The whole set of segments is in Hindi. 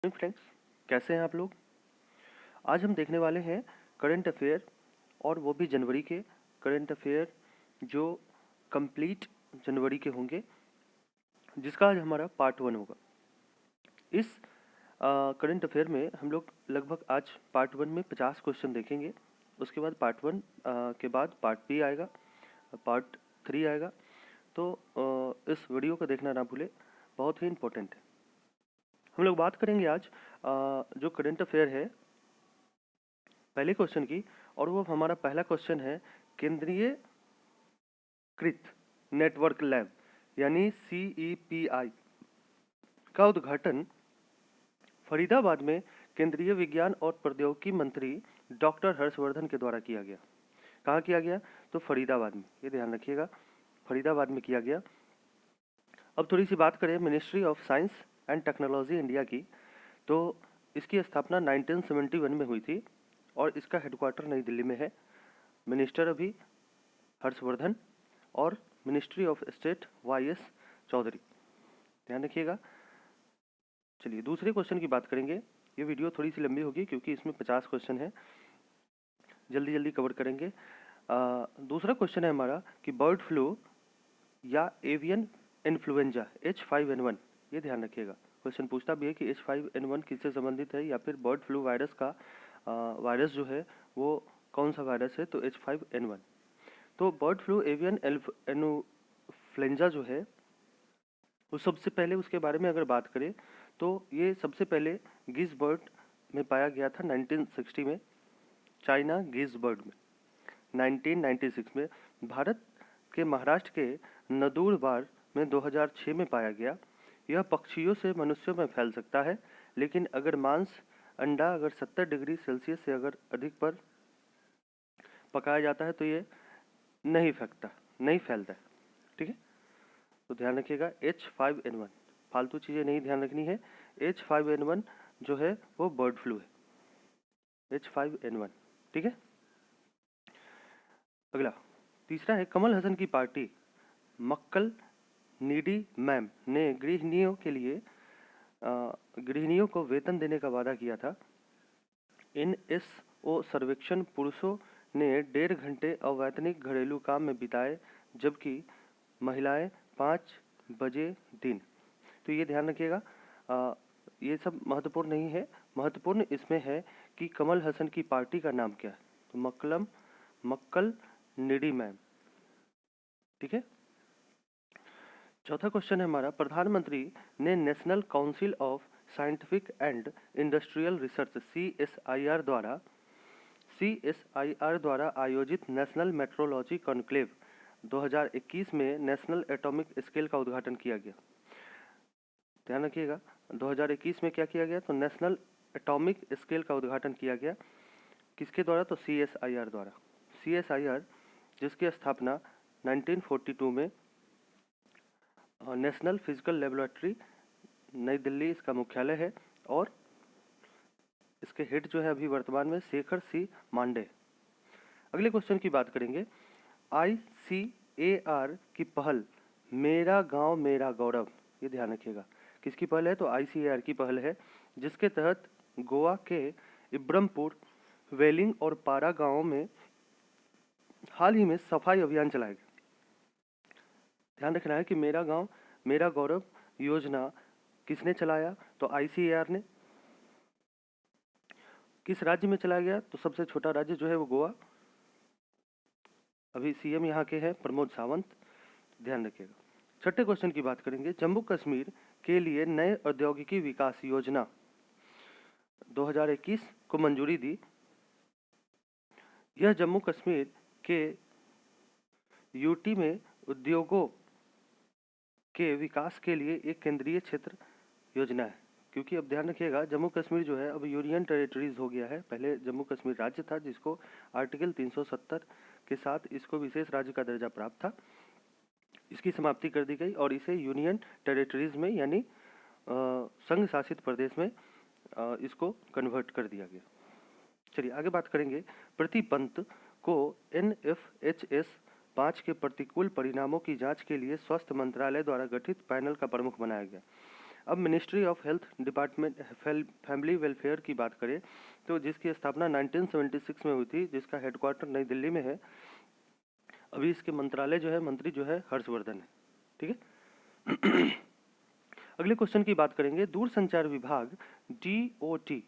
फ्रेंड्स, कैसे हैं आप लोग। आज हम देखने वाले हैं करंट अफेयर, और वो भी जनवरी के करंट अफेयर जो कंप्लीट जनवरी के होंगे, जिसका आज हमारा पार्ट 1 होगा। इस करंट अफेयर में हम लोग लगभग आज पार्ट 1 में 50 क्वेश्चन देखेंगे। उसके बाद पार्ट 1 के बाद पार्ट 2 आएगा, पार्ट 3 आएगा। तो इस वीडियो को देखना ना भूले, बहुत ही इम्पोर्टेंट है। हम लोग बात करेंगे आज जो करंट अफेयर है पहले क्वेश्चन की, और वो हमारा पहला क्वेश्चन है केंद्रीय कृत नेटवर्क लैब यानी CEPI का उद्घाटन फरीदाबाद में केंद्रीय विज्ञान और प्रौद्योगिकी मंत्री डॉक्टर हर्षवर्धन के द्वारा किया गया। कहाँ किया गया? तो फरीदाबाद में, ये ध्यान रखिएगा, फरीदाबाद में किया गया। अब थोड़ी सी बात करें ministry of science and technology India की, तो इसकी स्थापना 1971 में हुई थी और इसका हेडक्वार्टर नई दिल्ली में है। मिनिस्टर अभी हर्षवर्धन और ministry of state YS Chowdary, ध्यान रखिएगा। चलिए दूसरे क्वेश्चन की बात करेंगे। ये वीडियो थोड़ी सी लंबी होगी क्योंकि इसमें 50 क्वेश्चन है, जल्दी जल्दी कवर करेंगे। दूसरा क्वेश्चन है हमारा कि बर्ड फ्लू या एवियन इन्फ्लुएंजा H5N1, ये ध्यान रखिएगा। क्वेश्चन पूछता भी है कि H5N1 किससे संबंधित है, या फिर बर्ड फ्लू वायरस का वायरस जो है वो कौन सा वायरस है, तो H5N1। तो बर्ड फ्लू एवियन इन्फ्लुएंजा जो है वो सबसे पहले उसके बारे में अगर बात करें तो ये सबसे पहले गिसबर्ड में पाया गया था 1960 में, चाइना गिसबर्ड में 1996 में, भारत के महाराष्ट्र के नंदुरबार में 2006 में पाया गया। यह पक्षियों से मनुष्यों में फैल सकता है, लेकिन अगर मांस अंडा अगर 70 डिग्री सेल्सियस से अगर अधिक पर पकाया जाता है तो ये नहीं फैलता है। ठीक है, तो ध्यान रखिएगा H5N1, फालतू चीज़ें नहीं ध्यान रखनी है। H5N1 जो है वो बर्ड फ्लू है, H5N1। ठीक है, अगला तीसरा है कमल हसन की पार्टी मक्कल नीडी मैम ने गृहिणियों को वेतन देने का वादा किया था। NSO सर्वेक्षण पुरुषों ने 1.5 घंटे अवैतनिक घरेलू काम में बिताए, जबकि महिलाएं 5 बजे दिन। तो ये ध्यान रखिएगा, ये सब महत्वपूर्ण नहीं है। महत्वपूर्ण इसमें है कि कमल हसन की पार्टी का नाम क्या है, तो मक्कल नीडी मैम। ठीक है, चौथा क्वेश्चन है हमारा प्रधानमंत्री ने national council of scientific and industrial research CSIR द्वारा आयोजित नेशनल मेट्रोलॉजी कॉन्क्लेव 2021 में नेशनल एटॉमिक स्केल का उद्घाटन किया गया। ध्यान रखिएगा, 2021 में क्या किया गया, तो नेशनल एटॉमिक स्केल का उद्घाटन किया गया। किसके द्वारा, तो CSIR द्वारा। CSIR जिसकी स्थापना 1942 में नेशनल फिजिकल लेबोरेटरी नई दिल्ली इसका मुख्यालय है, और इसके हेड जो है अभी वर्तमान में शेखर C मांडे। अगले क्वेश्चन की बात करेंगे। ICAR की पहल मेरा गांव मेरा गौरव, ये ध्यान रखिएगा, किसकी पहल है, तो ICAR की पहल है, जिसके तहत गोवा के इब्रमपुर, वेलिंग और पारा गांवों में हाल ही में सफाई अभियान चलाया गया। ध्यान रखना है कि मेरा गांव मेरा गौरव योजना किसने चलाया, तो ICAR ने। किस राज्य में चलाया गया, तो सबसे छोटा राज्य जो है वो गोवा। अभी CM यहाँ के हैं प्रमोद सावंत, ध्यान रखिएगा। छठे क्वेश्चन की बात करेंगे। जम्मू कश्मीर के लिए नए औद्योगिकी विकास योजना 2021 को मंजूरी दी। यह जम्मू कश्मीर के UT में उद्योगों के विकास के लिए एक केंद्रीय क्षेत्र योजना है, क्योंकि अब ध्यान रखिएगा जम्मू कश्मीर जो है अब यूनियन टेरिटरीज हो गया है। पहले जम्मू कश्मीर राज्य था, जिसको आर्टिकल 370 के साथ इसको विशेष राज्य का दर्जा प्राप्त था। इसकी समाप्ति कर दी गई और इसे यूनियन टेरिटरीज में यानी संघ शासित प्रदेश में इसको कन्वर्ट कर दिया गया। चलिए आगे बात करेंगे। प्रति पंत को NFHS 5 के प्रतिकूल परिणामों की जांच के लिए स्वास्थ्य मंत्रालय द्वारा गठित पैनल का प्रमुख बनाया गया। अब ministry of health department family welfare की बात करें तो जिसकी स्थापना 1976 में हुई थी, जिसका हेडक्वार्टर नई दिल्ली में है। अभी इसके मंत्रालय जो है, मंत्री जो है हर्षवर्धन है। ठीक है। अगले क्वेश्चन की बात करेंगे। दूरसंचार विभाग DOT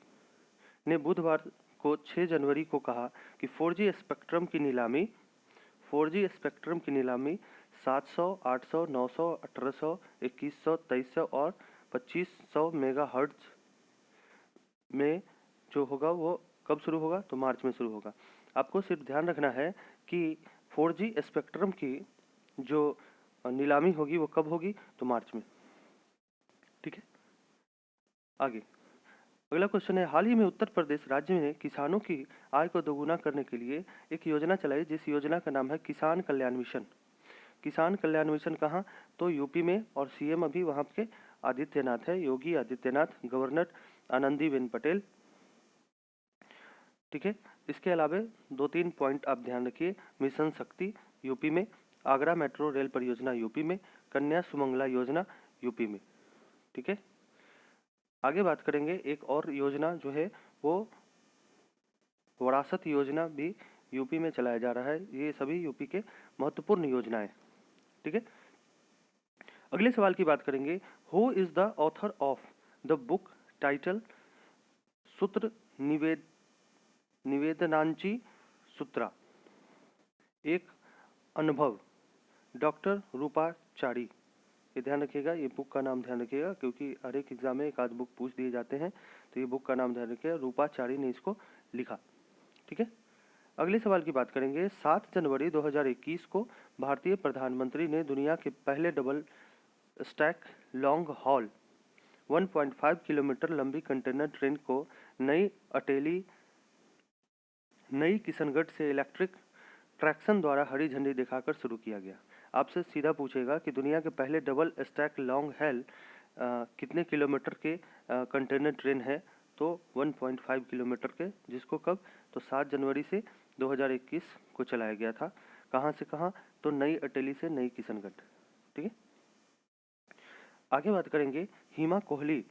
ने बुधवार को 6 जनवरी को कहा कि 4G स्पेक्ट्रम की नीलामी 700, 800, 900, 1800, 2100, 2300 और 2500 मेगाहर्ट्ज में जो होगा वो कब शुरू होगा, तो मार्च में शुरू होगा। आपको सिर्फ ध्यान रखना है कि 4G स्पेक्ट्रम की जो नीलामी होगी वो कब होगी, तो मार्च में। ठीक है, आगे अगला क्वेश्चन है। हाल ही में उत्तर प्रदेश राज्य ने किसानों की आय को दोगुना करने के लिए एक योजना चलाई, जिस योजना का नाम है किसान कल्याण मिशन। किसान कल्याण मिशन कहाँ, तो यूपी में, और सीएम अभी वहाँ के आदित्यनाथ है, योगी आदित्यनाथ, गवर्नर आनंदीबेन पटेल। ठीक है, इसके अलावा 2-3 पॉइंट आप ध्यान रखिए। मिशन शक्ति यूपी में, आगरा मेट्रो रेल परियोजना यूपी में, कन्या सुमंगला योजना यूपी में। ठीक है, आगे बात करेंगे। एक और योजना जो है वो विरासत योजना भी यूपी में चलाया जा रहा है। ये सभी यूपी के महत्वपूर्ण योजनाएं। ठीक है, अगले सवाल की बात करेंगे। Who is the author of the book title सूत्र निवेदनांची सूत्रा? एक अनुभव, डॉक्टर रूपाचारी। ये ध्यान रखिएगा, ये बुक का नाम ध्यान रखिएगा, क्योंकि हर एक एग्जाम में एक आध बुक पूछ दिए जाते हैं, तो ये बुक का नाम ध्यान रखिएगा। रूपाचारी ने इसको लिखा। ठीक है, अगले सवाल की बात करेंगे। 7 जनवरी 2021 को भारतीय प्रधानमंत्री ने दुनिया के पहले double stack long haul 1.5 kilometre लंबी कंटेनर ट्रेन को नई किशनगढ़ से इलेक्ट्रिक ट्रैक्शन द्वारा हरी झंडी दिखाकर शुरू किया गया। आपसे सीधा पूछेगा कि दुनिया के पहले डबल स्टैक लॉन्ग हॉल कितने किलोमीटर के कंटेनर ट्रेन है, तो 1.5 किलोमीटर के, जिसको कब, तो 7 जनवरी से 2021 को चलाया गया था। कहाँ से कहाँ, तो नई अटेली से नई किशनगढ़। ठीक है, आगे बात करेंगे। हिमा कोहली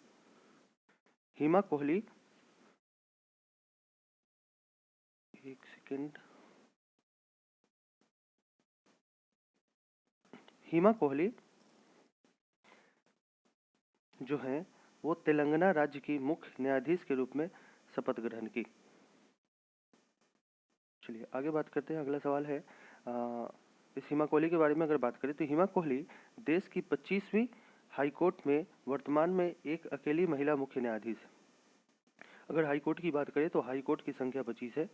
एक सेकेंड। हिमा कोहली जो है वो तेलंगाना राज्य की मुख्य न्यायाधीश के रूप में शपथ ग्रहण की। चलिए आगे बात करते हैं। अगला सवाल है इस हिमा कोहली के बारे में अगर बात करें तो हिमा कोहली देश की 25वीं हाईकोर्ट में वर्तमान में एक अकेली महिला मुख्य न्यायाधीश है। अगर हाईकोर्ट की बात करें तो हाईकोर्ट की संख्या 25 है,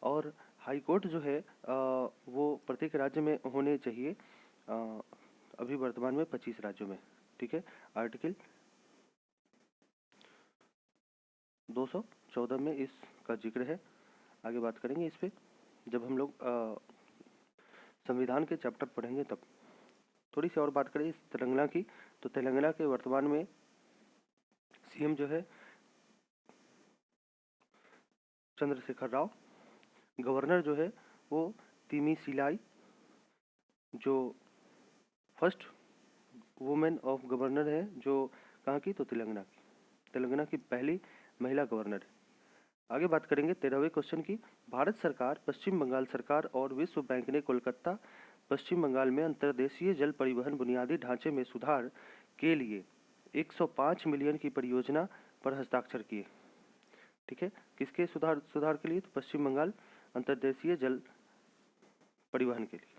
और हाईकोर्ट जो है वो प्रत्येक राज्य में होने चाहिए। अभी वर्तमान में 25 राज्यों में। ठीक है, आर्टिकल 214 में इसका जिक्र है। आगे बात करेंगे इस पे जब हम लोग संविधान के चैप्टर पढ़ेंगे तब। थोड़ी सी और बात करें इस तेलंगाना की, तो तेलंगाना के वर्तमान में सीएम जो है चंद्रशेखर राव, गवर्नर जो है वो तिमिसिलाई, जो फर्स्ट वुमेन ऑफ गवर्नर है, जो कहाँ की, तो तेलंगाना की पहली महिला गवर्नर है। आगे बात करेंगे 13वें क्वेश्चन की। भारत सरकार, पश्चिम बंगाल सरकार और विश्व बैंक ने कोलकाता पश्चिम बंगाल में अंतर्देशीय जल परिवहन बुनियादी ढांचे में सुधार के लिए 105 मिलियन की परियोजना पर हस्ताक्षर किए। ठीक है, किसके सुधार के लिए, तो पश्चिम बंगाल अंतर्देशीय जल परिवहन के लिए।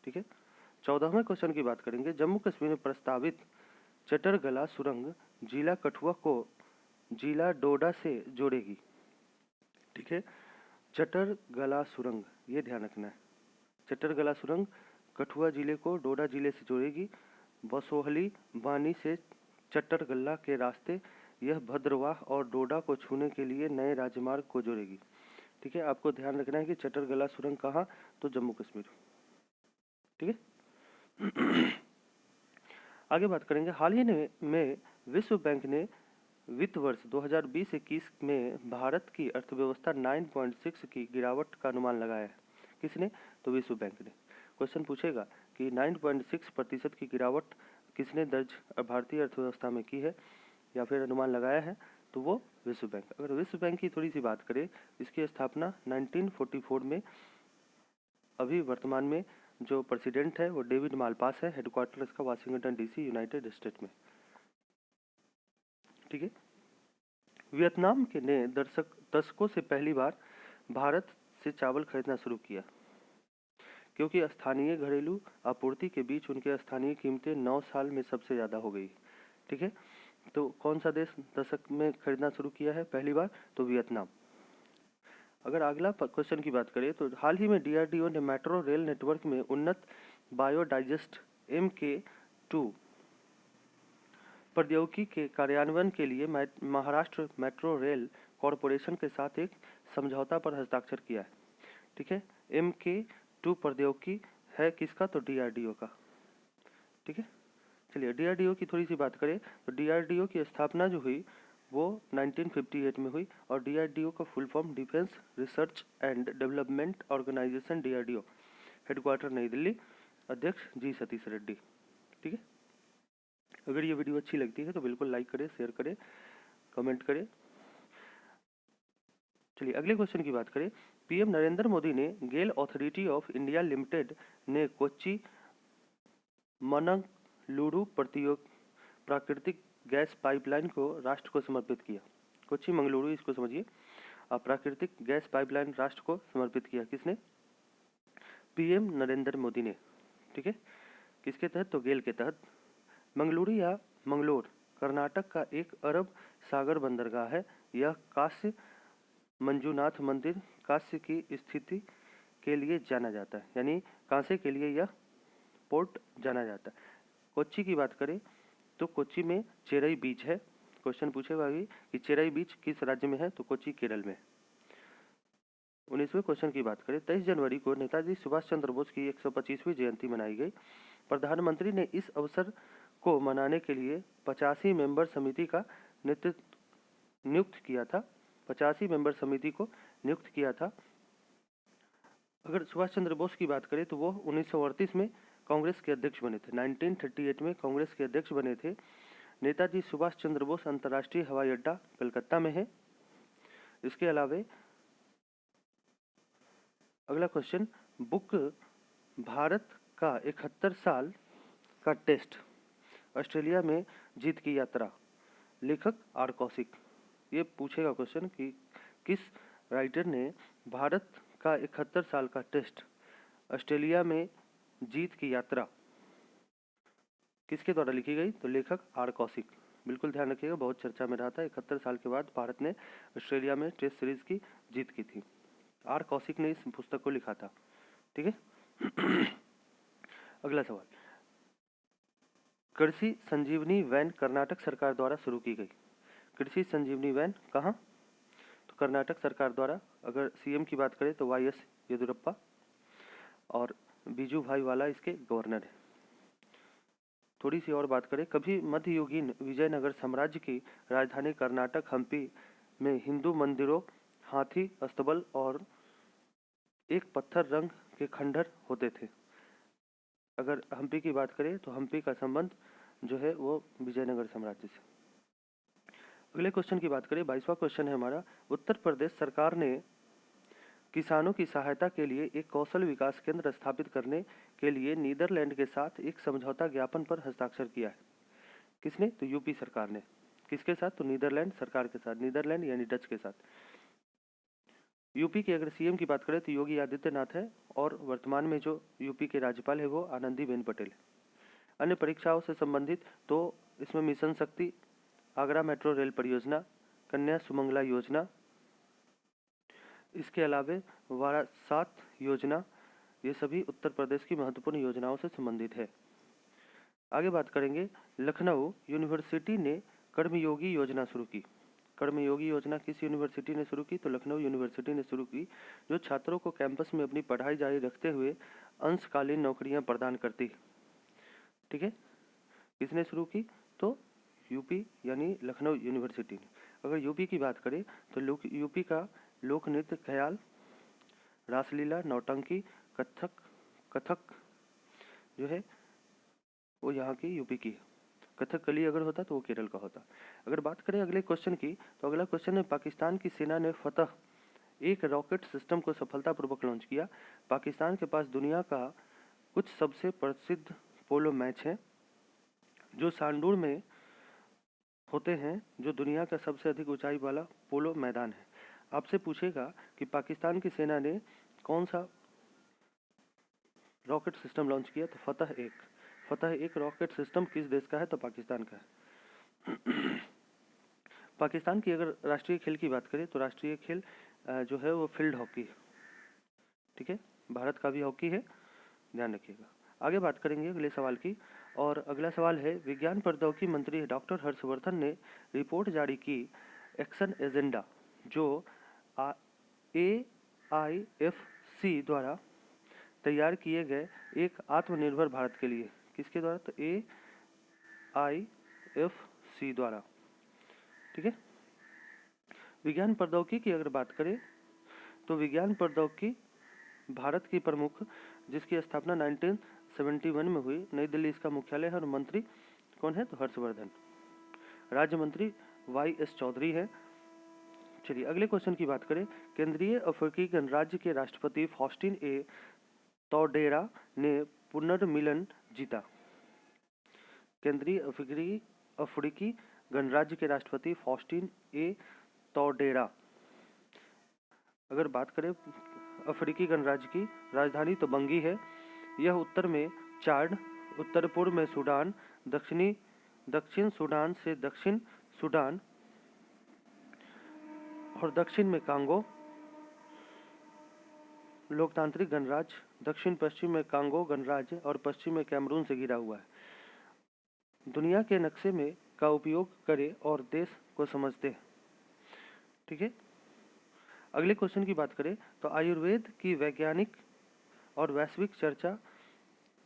ठीक है, 14वें क्वेश्चन की बात करेंगे। जम्मू कश्मीर में प्रस्तावित चटरगला सुरंग जिला कठुआ को जिला डोडा से जोड़ेगी। ठीक है, चटरगला सुरंग, ये ध्यान रखना है। चटरगला सुरंग कठुआ जिले को डोडा जिले से जोड़ेगी। बसोहली बानी से चट्टरगला के रास्ते यह भद्रवाह और डोडा को छूने के लिए नए राजमार्ग को जोड़ेगी। ठीक है, आपको ध्यान रखना है कि चट्टरगला सुरंग कहाँ, तो जम्मू कश्मीर। ठीक है, आगे बात करेंगे। हाल ही में विश्व बैंक ने वित्त वर्ष 2020-21 में भारत की अर्थव्यवस्था 9.6 की गिरावट का अनुमान लगाया है। किसने, तो विश्व बैंक ने। क्वेश्चन पूछेगा कि 9.6% की गिरावट किसने दर्ज भारतीय अर्थव्यवस्था में की है या फिर अनुमान लगाया है, तो वो विश्व बैंक। अगर विश्व बैंक की थोड़ी सी बात करें, इसकी स्थापना 1944 में, अभी वर्तमान में जो प्रेसिडेंट है वो डेविड मालपास है, हेडक्वार्टर इसका वाशिंगटन डीसी, यूनाइटेड स्टेट में। ठीक है। वियतनाम के ने दशकों से पहली बार भारत से चावल खरीदना शुरू किया, क्योंकि स्थानीय घरेलू आपूर्ति के बीच उनके स्थानीय कीमतें 9 साल में सबसे ज़्यादा हो गई। ठीक है। तो कौन सा देश दशक में खरीदना शुरू किया है पहली बार, तो वियतनाम। अगर अगला क्वेश्चन की बात करें, तो हाल ही में DRDO ने मेट्रो रेल नेटवर्क में उन्नत बायोडाइजेस्ट MK2 प्रौद्योगिकी के कार्यान्वयन के लिए महाराष्ट्र मेट्रो रेल कॉरपोरेशन के साथ एक समझौता पर हस्ताक्षर किया है। ठीक है। MK2 प्रौद्योगिकी है किसका, तो DRDO का। ठीक है। चलिए DRDO की थोड़ी सी बात करें, तो DRDO की स्थापना जो हुई वो 1958 में हुई, और DRDO का full form defence research and development organisation DRDO, headquarter New Delhi, अध्यक्ष जी सतीश रेड्डी। ठीक है। अगर ये वीडियो अच्छी लगती है तो बिल्कुल लाइक करें, शेयर करें, कमेंट करें। चलिए अगले क्वेश्चन की बात करें। PM नरेंद्र मोदी ने गेल अथॉरिटी ऑफ इंडिया लिमिटेड ने कोच्चि मंगलुरु प्राकृतिक गैस पाइपलाइन को राष्ट्र को समर्पित किया। कोच्चि मंगलुरु, इसको समझिए, प्राकृतिक गैस पाइपलाइन राष्ट्र को समर्पित किया। किसने, PM नरेंद्र मोदी ने। ठीक है। किसके तहत, तो गेल के तहत। मंगलुरु या मंगलोर कर्नाटक का एक अरब सागर बंदरगाह है। यह काशी मंजुनाथ मंदिर काशी की स्थिति के लिए जाना जाता है, यानी काशी के लिए यह पोर्ट जाना जाता है। कोच्चि की बात करें तो कोच्चि में चेराई बीच है। क्वेश्चन पूछेगा कि चेराई बीच किस राज्य में है, तो कोच्चि केरल में। 19वें क्वेश्चन की बात करें, 23 जनवरी को नेताजी सुभाष चंद्र बोस की 125वीं जयंती मनाई गई। प्रधानमंत्री ने इस अवसर को मनाने के लिए 85 मेंबर समिति का नियुक्त किया था। 85 मेंबर समिति को नियुक्त किया था। अगर सुभाष चंद्र बोस की बात करें तो वो 1938 में कांग्रेस के अध्यक्ष बने थे। 1938 में कांग्रेस के अध्यक्ष बने थे। नेताजी सुभाष चंद्र बोस अंतर्राष्ट्रीय हवाई अड्डा कलकत्ता में है। इसके अलावा अगला क्वेश्चन, बुक भारत का 71 साल का टेस्ट ऑस्ट्रेलिया में जीत की यात्रा, लेखक आर कौशिक। ये पूछेगा क्वेश्चन कि किस राइटर ने भारत का 71 साल का टेस्ट ऑस्ट्रेलिया में जीत की यात्रा किसके द्वारा लिखी गई, तो लेखक आर कौशिक। बिल्कुल ध्यान रखिएगा, बहुत चर्चा में रहा था। 71 साल के बाद भारत ने ऑस्ट्रेलिया में टेस्ट सीरीज की जीत की थी। आर कौशिक ने इस पुस्तक को लिखा था। ठीक है। अगला सवाल, कृषि संजीवनी वैन कर्नाटक सरकार द्वारा शुरू की गई। कृषि संजीवनी वैन कहाँ, तो कर्नाटक सरकार द्वारा। अगर CM की बात करें तो YS येदियुरप्पा, और बीजू भाई वाला इसके गवर्नर है। थोड़ी सी और बात करें, कभी मध्ययुगीन विजयनगर साम्राज्य की राजधानी कर्नाटक हम्पी में हिंदू मंदिरों, हाथी अस्तबल और एक पत्थर रंग के खंडहर होते थे। अगर हम्पी की बात करें तो हम्पी का संबंध जो है वो विजयनगर साम्राज्य से। अगले क्वेश्चन की बात करें, 22वां क्वेश्चन है हमारा, उत्तर प्रदेश सरकार ने किसानों की सहायता के लिए एक कौशल विकास केंद्र स्थापित करने के लिए नीदरलैंड के साथ एक समझौता ज्ञापन पर हस्ताक्षर किया है। किसने, तो यूपी सरकार ने। किसके साथ, तो नीदरलैंड सरकार के साथ, नीदरलैंड यानी डच के साथ। यूपी के अगर CM की बात करें तो योगी आदित्यनाथ है, और वर्तमान में जो यूपी के राज्यपाल है वो आनंदीबेन पटेल है। अन्य परीक्षाओं से संबंधित तो इसमें मिशन शक्ति, आगरा मेट्रो रेल परियोजना, कन्या सुमंगला योजना, इसके अलावा वारासात योजना, ये सभी उत्तर प्रदेश की महत्वपूर्ण योजनाओं से संबंधित है। आगे बात करेंगे, लखनऊ यूनिवर्सिटी ने कर्मयोगी योजना शुरू की। कर्मयोगी योजना किस यूनिवर्सिटी ने शुरू की, तो लखनऊ यूनिवर्सिटी ने शुरू की, जो छात्रों को कैंपस में अपनी पढ़ाई जारी रखते हुए अंशकालीन नौकरियां प्रदान करती। ठीक है। किसने शुरू की, तो यूपी यानी लखनऊ यूनिवर्सिटी ने। अगर यूपी की बात करें तो यूपी का लोक नृत्य ख्याल, रासलीला, नौटंकी, कथक जो है वो यहाँ की यूपी की है। कथकली अगर होता तो वो केरल का होता। अगर बात करें अगले क्वेश्चन की, तो अगला क्वेश्चन है पाकिस्तान की सेना ने फतह एक रॉकेट सिस्टम को सफलतापूर्वक लॉन्च किया। पाकिस्तान के पास दुनिया का कुछ सबसे प्रसिद्ध पोलो मैच है जो सांडूर में होते हैं, जो दुनिया का सबसे अधिक ऊंचाई वाला पोलो मैदान है। आपसे पूछेगा कि पाकिस्तान की सेना ने कौन सा रॉकेट सिस्टम लॉन्च किया, तो फतह एक रॉकेट सिस्टम किस देश का है, तो पाकिस्तान का है। पाकिस्तान की अगर राष्ट्रीय खेल की बात करें तो राष्ट्रीय खेल जो है वो फील्ड हॉकी है। ठीक है, भारत का भी हॉकी है, ध्यान रखिएगा। आगे बात करेंगे अगले सवाल की, और अगला सवाल है विज्ञान प्रौद्योगिकी मंत्री डॉक्टर हर्षवर्धन ने रिपोर्ट जारी की एक्शन एजेंडा जो AIFC द्वारा तैयार किए गए एक आत्मनिर्भर भारत के लिए। किसके द्वारा, तो AIFC द्वारा। ठीक है, विज्ञान प्रौद्योगिकी की अगर बात करें तो विज्ञान प्रौद्योगिकी भारत की प्रमुख, जिसकी स्थापना 1971 में हुई, नई दिल्ली इसका मुख्यालय है, और मंत्री कौन है, तो हर्षवर्धन। राज्य मंत्री YS चौधरी है। चलिए अगले क्वेश्चन की बात करें, केंद्रीय अफ्रीकी गणराज्य के राष्ट्रपति फास्टिन ए तोडेरा ने पुनर्मिलन जीता। केंद्रीय अफ्रीकी गणराज्य के राष्ट्रपति फास्टिन ए तोडेरा। अगर बात करें अफ्रीकी गणराज्य की राजधानी तो बंगी है। यह उत्तर में चाड, उत्तर पूर्व में सूडान, दक्षिण सूडान से दक्षिण सूडान और दक्षिण में कांगो लोकतांत्रिक गणराज्य, दक्षिण पश्चिम में कांगो गणराज्य और पश्चिम में कैमरून से घिरा हुआ है। दुनिया के नक्शे में का उपयोग करें और देश को समझते हैं। ठीक है, अगले क्वेश्चन की बात करें तो आयुर्वेद की वैज्ञानिक और वैश्विक चर्चा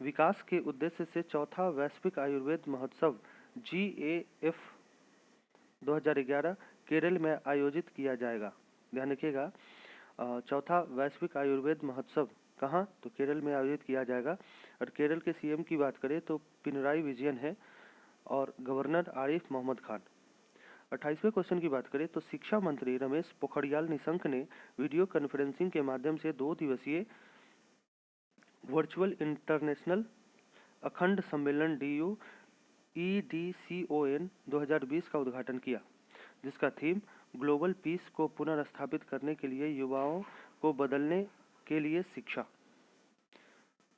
विकास के उद्देश्य से चौथा वैश्विक आयुर्वेद महोत्सव GAF 2011 केरल में आयोजित किया जाएगा। ध्यान रखिएगा, चौथा वैश्विक आयुर्वेद महोत्सव कहाँ, तो केरल में आयोजित किया जाएगा। और केरल के CM की बात करें तो पिनराई विजयन है और गवर्नर आरिफ मोहम्मद खान। 28वें क्वेश्चन की बात करें तो शिक्षा मंत्री रमेश पोखरियाल निशंक ने वीडियो कॉन्फ्रेंसिंग के माध्यम से 2 दिवसीय वर्चुअल इंटरनेशनल अखंड सम्मेलन DU EDCON 2020 का उद्घाटन किया, जिसका थीम ग्लोबल पीस को पुनर्स्थापित करने के लिए युवाओं को बदलने के लिए शिक्षा।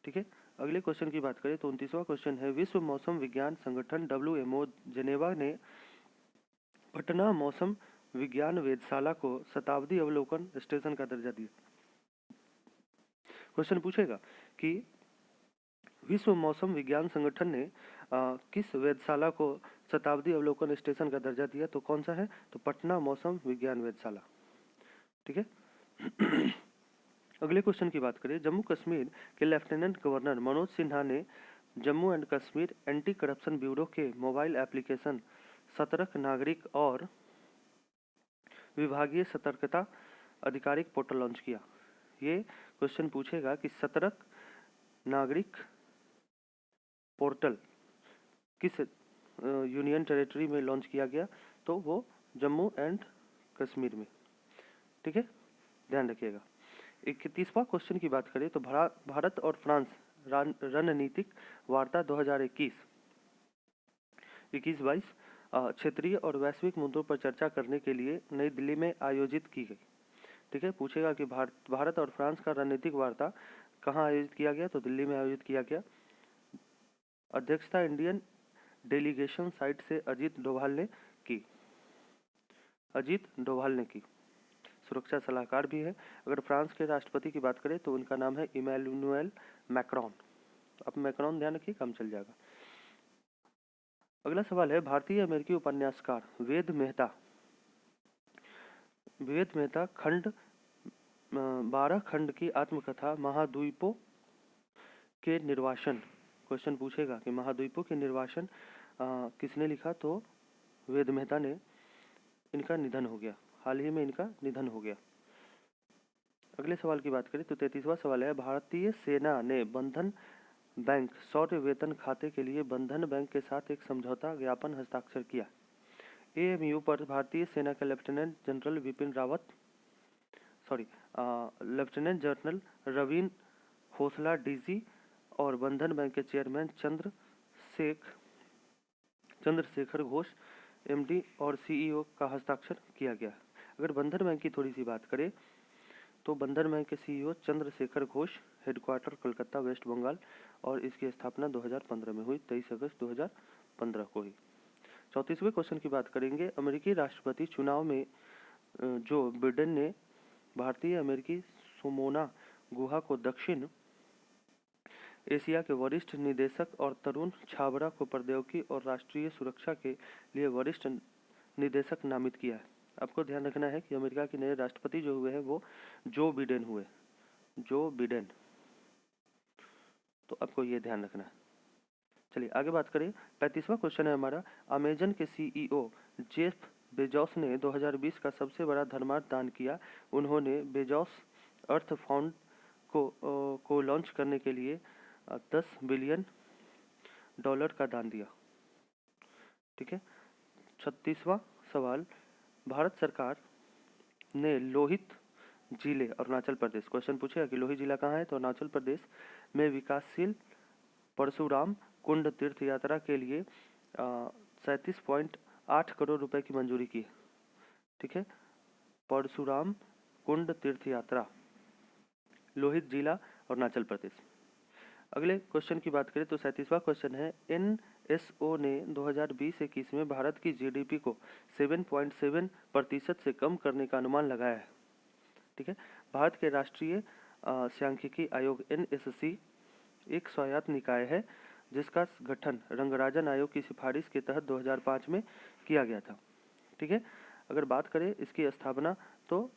ठीक है, अगले क्वेश्चन की बात करें तो 29वां क्वेश्चन है विश्व मौसम विज्ञान संगठन WMO जेनेवा ने पटना मौसम विज्ञान वेधशाला को शताब्दी अवलोकन स्टेशन का दर्जा दिया। क्वेश्चन पूछेगा कि विश्व मौसम विज्ञान संगठन ने किस वेधशाला को शताब्दी अवलोकन स्टेशन का दर्जा दिया, तो कौन सा है, तो पटना मौसम विज्ञान वेधशाला। ठीक है, अगले क्वेश्चन की बात करें, जम्मू कश्मीर के लेफ्टिनेंट गवर्नर मनोज सिन्हा ने Jammu and Kashmir anti corruption bureau के मोबाइल एप्लीकेशन सतर्क नागरिक और विभागीय सतर्कता आधिकारिक पोर्टल लॉन्च किया। ये क्वेश्चन पूछेगा कि सतर्क नागरिक पोर्टल किस यूनियन टेरिटरी में लॉन्च किया गया, तो वो जम्मू एंड कश्मीर में। ठीक है, ध्यान रखिएगा। 31वां क्वेश्चन की बात करें तो भारत और फ्रांस रणनीतिक वार्ता 2021-22 क्षेत्रीय और वैश्विक मुद्दों पर चर्चा करने के लिए नई दिल्ली में आयोजित की गई। ठीक है, पूछेगा कि भारत और फ्रांस का रणनीतिक वार्ता कहाँ आयोजित किया गया, तो दिल्ली में आयोजित किया गया। अध्यक्षता इंडियन डेलीगेशन साइट से अजीत डोभाल ने की। सुरक्षा सलाहकार भी है। अगर फ्रांस के राष्ट्रपति की बात करें तो उनका नाम है इमैनुअल मैक्रोन। अब मैक्रोन ध्यान रखिए, काम चल जाएगा। अगला सवाल है भारतीय अमेरिकी उपन्यासकार वेद मेहता खंड 12 खंड की आत्मकथा महाद्वीपों के निर्वासन। क्वेश्चन पूछेगा कि महाद्वीपों के निर्वासन किसने लिखा, तो वेद मेहता ने। इनका निधन हो गया, हाल ही में इनका निधन हो गया। अगले सवाल की बात करें तो 33वां सवाल है भारतीय सेना ने बंधन बैंक शौर्य वेतन खाते के लिए बंधन बैंक के साथ एक समझौता ज्ञापन हस्ताक्षर किया। एएमयू पर भारतीय सेना के lieutenant general lieutenant general Raveen Khosla DG और बंधन बैंक के चेयरमैन चंद्रशेखर घोष एमडी और सीईओ का हस्ताक्षर किया गया। अगर बंधन बैंक की थोड़ी सी बात करें तो बंधन बैंक के CEO Chandrashekhar Ghosh, headquarter Kolkata West Bengal, और इसकी स्थापना 2015 में हुई, 23 अगस्त 2015 को हुई। 34वें क्वेश्चन की बात करेंगे। अमेरिकी राष्ट्रपति चुनाव में जो बिडेन ने भारतीय अमेरिकी सोमोना गुहा को दक्षिण एशिया के वरिष्ठ निदेशक और तरुण छाबड़ा को प्रौद्योगिकी और राष्ट्रीय सुरक्षा के लिए वरिष्ठ निदेशक नामित किया है। आपको ध्यान रखना है कि अमेरिका के नए राष्ट्रपति जो हुए हैं वो जो बिडेन हुए, जो बिडेन, तो आपको ये ध्यान रखना है। चलिए आगे बात करें। 35वां क्वेश्चन है हमारा। अमेजन के सीईओ जेफ बेजोस ने 2020 का सबसे बड़ा धर्मार्थ दान किया। उन्होंने बेजोस अर्थ फाउंड को लॉन्च करने के लिए $10 बिलियन का दान दिया। ठीक है। 36वां सवाल। भारत सरकार ने लोहित जिले अरुणाचल प्रदेश, क्वेश्चन पूछेगा कि लोहित जिला कहाँ है, तो अरुणाचल प्रदेश में विकासशील परशुराम कुंड तीर्थ यात्रा के लिए 37.8 करोड़ रुपए की मंजूरी की है। ठीक है। परशुराम कुंड तीर्थ यात्रा, लोहित जिला, अरुणाचल प्रदेश। अगले क्वेश्चन की बात करें तो 37वां क्वेश्चन है। एनएसओ ने 2020-21 में भारत की जीडीपी को 7.7% से कम करने का अनुमान लगाया है। ठीक है। भारत के राष्ट्रीय सांख्यिकी आयोग एनएससी एक स्वायत्त निकाय है जिसका गठन रंगराजन आयोग की सिफारिश के तहत 2005 में किया गया था। ठीक है। अगर बात करें इसकी स्थापना तो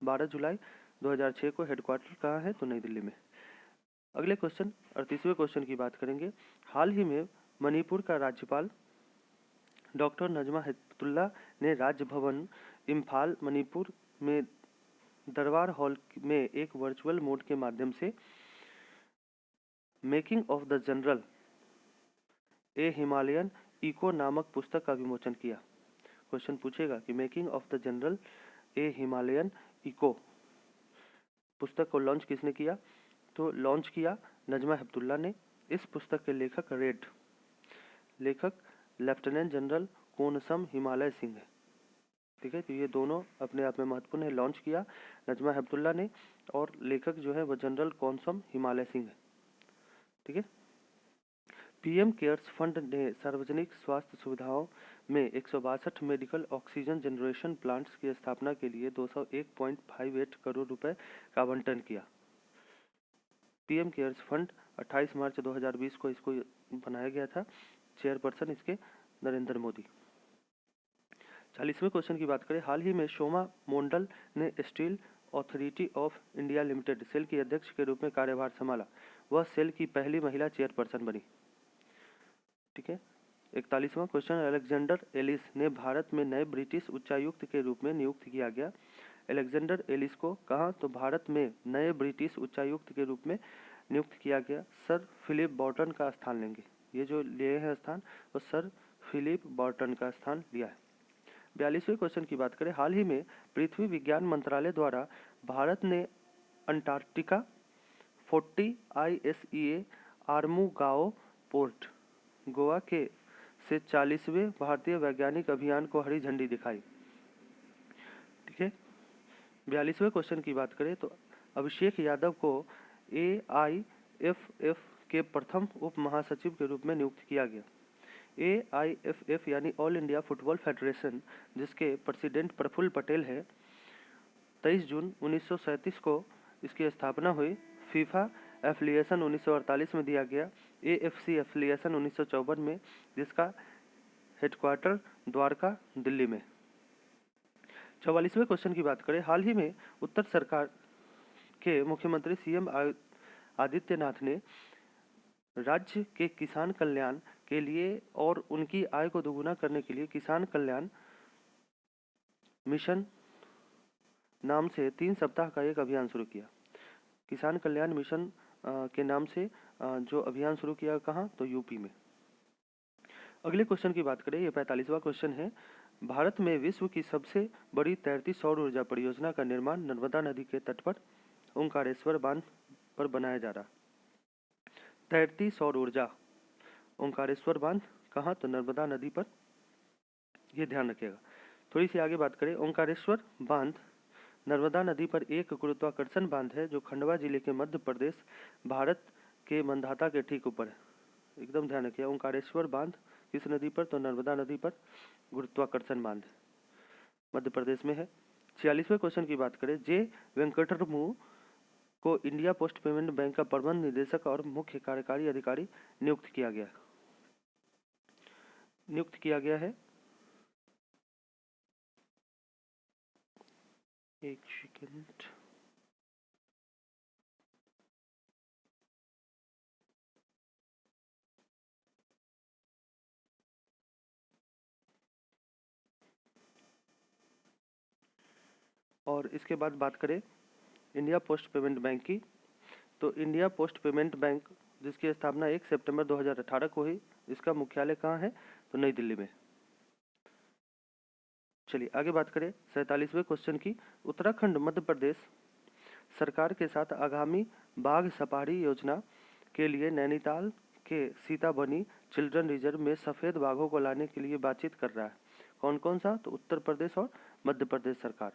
12 जुलाई 2006 को। हेडक्वार्टर कहाँ है, तो नई दिल्ली में। अगले क्वेश्चन 38वें क्वेश्चन की बात करेंगे। हाल ही में मणिपुर का राज्यपाल डॉक्टर नजमा हेपतुल्ला ने राजभवन इम्फाल मणिपुर में दरबार हॉल में एक वर्चुअल मोड के माध्यम से making of the general a Himalayan echo नामक पुस्तक का विमोचन किया। क्वेश्चन पूछेगा कि making of the general a Himalayan echo पुस्तक को लॉन्च किसने किया, तो लॉन्च किया नजमा हेपतुल्ला ने। इस पुस्तक के लेखक लेफ्टिनेंट जनरल कोनसम हिमालय सिंह है। ठीक है। तो ये दोनों अपने आप में महत्वपूर्ण है। लॉन्च किया नजमा हेपतुल्ला ने और लेखक जो है वो जनरल कोनसम हिमालय सिंह है। ठीक है। पीएम केयर्स फंड ने सार्वजनिक स्वास्थ्य सुविधाओं में 162 मेडिकल ऑक्सीजन जनरेशन प्लांट्स की स्थापना के लिए 201.58 करोड़ रुपए का आवंटन किया। पीएम केयर्स फंड 28 मार्च 2020 को इसको बनाया गया था। चेयरपर्सन इसके नरेंद्र मोदी। 40वें क्वेश्चन की बात करें। हाल ही में शोमा मोंडल ने steel authority of India limited SAIL की अध्यक्ष के रूप में कार्यभार संभाला। वह सेल की पहली महिला चेयरपर्सन बनी। ठीक है। 41वां क्वेश्चन। अलेक्जेंडर एलिस ने भारत में नए ब्रिटिश उच्चायुक्त के रूप में नियुक्त किया गया। अलेक्जेंडर एलिस को कहाँ, तो भारत में नए ब्रिटिश उच्चायुक्त के रूप में नियुक्त किया गया। सर फिलिप बॉर्टन का स्थान लेंगे। ये जो लिए हैं स्थान वो सर फिलिप बॉर्टन का स्थान लिया है। 42वें क्वेश्चन की बात करें। हाल ही में पृथ्वी विज्ञान मंत्रालय द्वारा भारत ने अंटार्कटिका 40 ISEA आर्मुगाओ पोर्ट गोवा के से 40वें भारतीय वैज्ञानिक अभियान को हरी झंडी दिखाई। ठीक है। 42वें क्वेश्चन की बात करें तो अभिषेक यादव को AIFF के प्रथम उप महासचिव के रूप में नियुक्त किया गया। AIFF यानी ऑल इंडिया फुटबॉल फेडरेशन, जिसके प्रेसिडेंट प्रफुल्ल पटेल है, 23 जून 1937 को इसकी स्थापना हुई। फीफा एफिलिएशन 1948 में दिया गया। AFC एफिलिएशन 1954 में, जिसका हेडक्वार्टर द्वारका दिल्ली में। 44वें क्वेश्चन की बात करें। हाल ही में उत्तर सरकार के मुख्यमंत्री CM आदित्यनाथ ने राज्य के किसान कल्याण के लिए और उनकी आय को दोगुना करने के लिए किसान कल्याण मिशन नाम से 3 सप्ताह का एक अभियान शुरू किया। किसान कल्याण मिशन के नाम से जो अभियान शुरू किया कहाँ, तो यूपी में। अगले क्वेश्चन की बात करें, ये 45वां क्वेश्चन है। भारत में विश्व की सबसे बड़ी तैरती सौर ऊर्जा परियोजना का निर्माण नर्मदा नदी के तट पर ओंकारेश्वर बांध पर बनाया जा रहा। तैरती सौर ऊर्जा ओंकारेश्वर बांध कहाँ, तो नर्मदा नदी पर, ये ध्यान रखिएगा। थोड़ी सी आगे बात करें, ओंकारेश्वर बांध नर्मदा नदी पर एक गुरुत्वाकर्षण बांध है जो खंडवा जिले के मध्य प्रदेश भारत के मंदाता के ठीक ऊपर है। एकदम ध्यान रखिए, ओंकारेश्वर बांध किस नदी पर, तो नर्मदा नदी पर गुरुत्वाकर्षण बांध मध्य प्रदेश में है। 46वें क्वेश्चन की बात करें, जे वेंकटरमू को इंडिया पोस्ट पेमेंट बैंक का प्रबंध निदेशक और मुख्य कार्यकारी अधिकारी नियुक्त किया गया है। एक सेकंड, और इसके बाद बात करें इंडिया पोस्ट पेमेंट बैंक की, तो इंडिया पोस्ट पेमेंट बैंक जिसकी स्थापना 1 सितंबर 2018 को हुई, इसका मुख्यालय कहाँ है, तो नई दिल्ली में। चलिए आगे बात करें 47वें क्वेश्चन की। उत्तराखंड मध्य प्रदेश सरकार के साथ आगामी बाघ सफारी योजना के लिए नैनीताल के सीताबनी चिल्ड्रन रिजर्व में सफ़ेद बाघों को लाने के लिए बातचीत कर रहा है। कौन कौन सा, तो उत्तर प्रदेश और मध्य प्रदेश सरकार।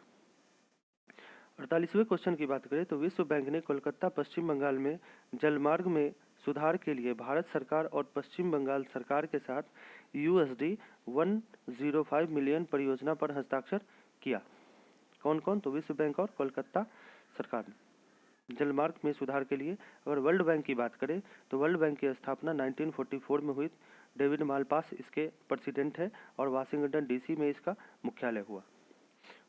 48वें क्वेश्चन की बात करें, तो विश्व बैंक ने कोलकाता पश्चिम बंगाल में जलमार्ग में सुधार के लिए भारत सरकार और पश्चिम बंगाल सरकार के साथ USD 105 मिलियन परियोजना पर हस्ताक्षर किया। कौन कौन, तो विश्व बैंक और कोलकाता सरकार ने जलमार्ग में सुधार के लिए। अगर वर्ल्ड बैंक की बात करें, तो वर्ल्ड बैंक की स्थापना 1944 में हुई। डेविड मालपास इसके प्रेसिडेंट है और वाशिंगटन DC में इसका मुख्यालय हुआ।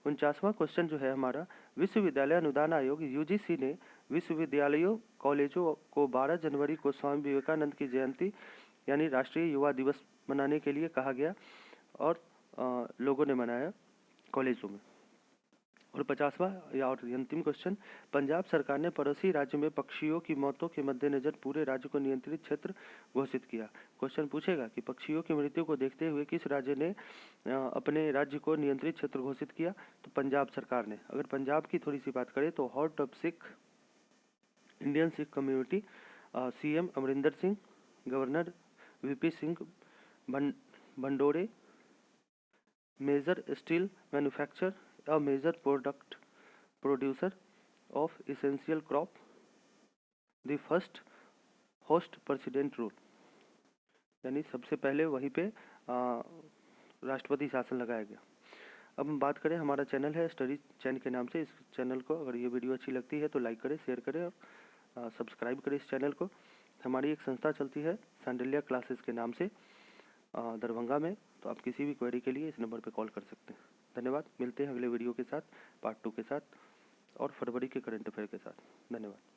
49वां क्वेश्चन जो है हमारा, विश्वविद्यालय अनुदान आयोग UGC ने विश्वविद्यालयों कॉलेजों को 12 जनवरी को स्वामी विवेकानंद की जयंती यानी राष्ट्रीय युवा दिवस मनाने के लिए कहा गया और लोगों ने मनाया कॉलेजों में। और 50वां या और अंतिम क्वेश्चन, पंजाब सरकार ने पड़ोसी राज्य में पक्षियों की मौतों के मद्देनजर पूरे राज्य को नियंत्रित क्षेत्र घोषित किया। क्वेश्चन पूछेगा कि पक्षियों की मृत्यु को देखते हुए किस राज्य ने अपने राज्य को नियंत्रित क्षेत्र घोषित किया, तो पंजाब सरकार ने। अगर पंजाब की थोड़ी सी बात करें, तो heart of Sikh Indian Sikh community, CM Amarinder Singh, governor VP Singh Badnore, major steel manufacture, a major producer of essential crop, the first host president rule, यानी सबसे पहले वहीं पे राष्ट्रपति शासन लगाया गया। अब हम बात करें, हमारा चैनल है स्टडी चैन के नाम से। इस चैनल को अगर ये वीडियो अच्छी लगती है तो लाइक करें, शेयर करें और सब्सक्राइब करें इस चैनल को। हमारी एक संस्था चलती है सांडिल्या क्लासेस के नाम से दरभंगा में, तो आप किसी भी क्वेरी के लिए इस नंबर पर कॉल कर सकते हैं। धन्यवाद। मिलते हैं अगले वीडियो के साथ, पार्ट 2 के साथ और फरवरी के करंट अफेयर के साथ। धन्यवाद।